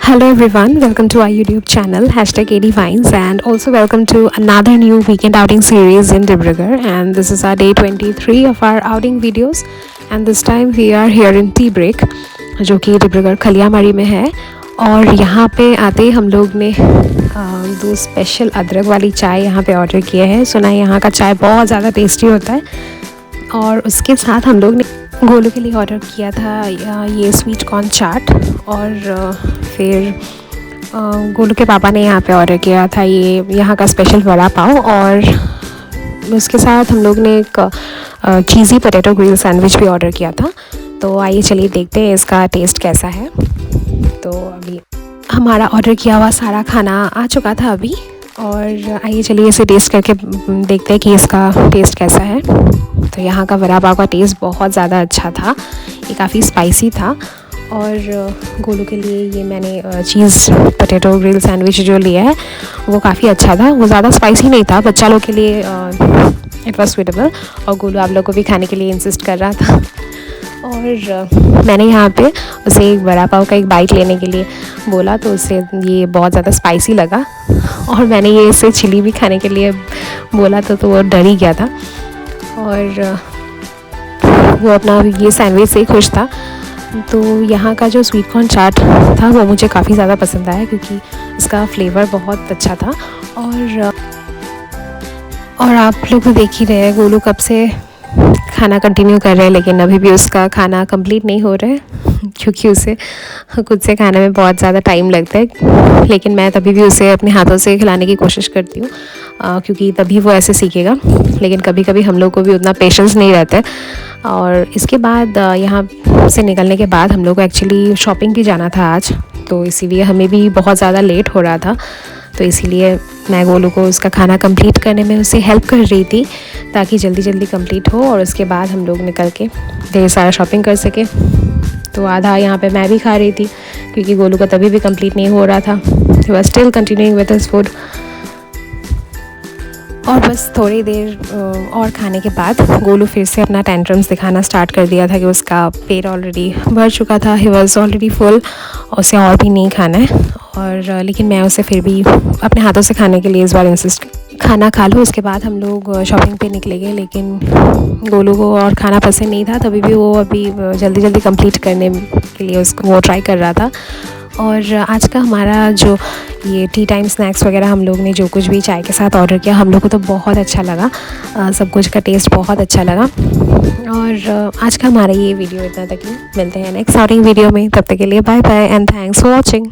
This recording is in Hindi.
Hello everyone, welcome to our YouTube channel #ADVines and also welcome to another new weekend outing series in Dibrugarh, and this is our day 23 of our outing videos and this time we are here in tea break जो कि डिब्रूगढ़ खलियामारी में है। और यहाँ पे आते ही हम लोग ने दो स्पेशल अदरक वाली चाय यहाँ पे ऑर्डर किया है। सुना है यहाँ का चाय बहुत ज़्यादा टेस्टी होता है। और उसके साथ हम लोग ने गोलू के लिए ऑर्डर किया था ये स्वीट कॉर्न चाट, और फिर गोलू के पापा ने यहाँ पे ऑर्डर किया था ये यहाँ का स्पेशल वड़ा पाव, और उसके साथ हम लोग ने एक चीज़ी पोटैटो ग्रिल सैंडविच भी ऑर्डर किया था। तो आइए चलिए देखते हैं इसका टेस्ट कैसा है। तो अभी हमारा ऑर्डर किया हुआ सारा खाना आ चुका था अभी, और आइए चलिए इसे टेस्ट करके देखते हैं कि इसका टेस्ट कैसा है। तो यहाँ का वड़ा पाव का टेस्ट बहुत ज़्यादा अच्छा था, ये काफ़ी स्पाइसी था। और गोलू के लिए ये मैंने चीज़ पोटैटो ग्रिल सैंडविच जो लिया है वो काफ़ी अच्छा था, वो ज़्यादा स्पाइसी नहीं था, बच्चा लोग के लिए इट वाज सूटेबल। और गोलू आप लोग को भी खाने के लिए इंसिस्ट कर रहा था। और मैंने यहाँ पे उसे एक वड़ा पाव का एक बाइट लेने के लिए बोला, तो उसे ये बहुत ज़्यादा स्पाइसी लगा, और मैंने ये इसे चिली भी खाने के लिए बोला तो वो डर ही गया था। और वो अपना ये सैंडविच से ही खुश था। तो यहाँ का जो स्वीट कॉर्न चाट था वो मुझे काफ़ी ज़्यादा पसंद आया, क्योंकि इसका फ्लेवर बहुत अच्छा था। और आप लोग देख ही रहे हैं गोलू कब से खाना कंटिन्यू कर रहे हैं, लेकिन अभी भी उसका खाना कंप्लीट नहीं हो रहा है क्योंकि उसे खुद से खाने में बहुत ज़्यादा टाइम लगता है। लेकिन मैं तभी भी उसे अपने हाथों से खिलाने की कोशिश करती हूँ, क्योंकि तभी वो ऐसे सीखेगा। लेकिन कभी कभी हम लोग को भी उतना पेशेंस नहीं रहता है। और इसके बाद यहाँ से निकलने के बाद हम लोग को एक्चुअली शॉपिंग भी जाना था आज, तो इसीलिए हमें भी बहुत ज़्यादा लेट हो रहा था। तो इसीलिए मैं गोलू को उसका खाना कंप्लीट करने में उसे हेल्प कर रही थी, ताकि जल्दी जल्दी कंप्लीट हो और उसके बाद हम लोग निकल के ढेर सारा शॉपिंग कर सके। तो आधा यहाँ पे मैं भी खा रही थी, क्योंकि गोलू का तभी भी कंप्लीट नहीं हो रहा था। He was still continuing with his food. और बस थोड़ी देर और खाने के बाद गोलू फिर से अपना टेंट्रम्स दिखाना स्टार्ट कर दिया था कि उसका पेट ऑलरेडी भर चुका था, ही वाज ऑलरेडी फुल, और उसे और भी नहीं खाना है। और लेकिन मैं उसे फिर भी अपने हाथों से खाने के लिए इस बार इंसिस्ट खाना खा लो। उसके बाद हम लोग शॉपिंग पे निकलेंगे, लेकिन गोलू को और खाना पसंद नहीं था, तभी भी वो अभी जल्दी जल्दी कंप्लीट करने के लिए उसको वो ट्राई कर रहा था। और आज का हमारा जो ये टी टाइम स्नैक्स वगैरह हम लोग ने जो कुछ भी चाय के साथ ऑर्डर किया, हम लोग को तो बहुत अच्छा लगा, सब कुछ का टेस्ट बहुत अच्छा लगा। और आज का हमारा ये वीडियो इतना तक ही, मिलते हैं नेक्स्ट आउटिंग वीडियो में, तब तक के लिए bye bye and thanks for watching.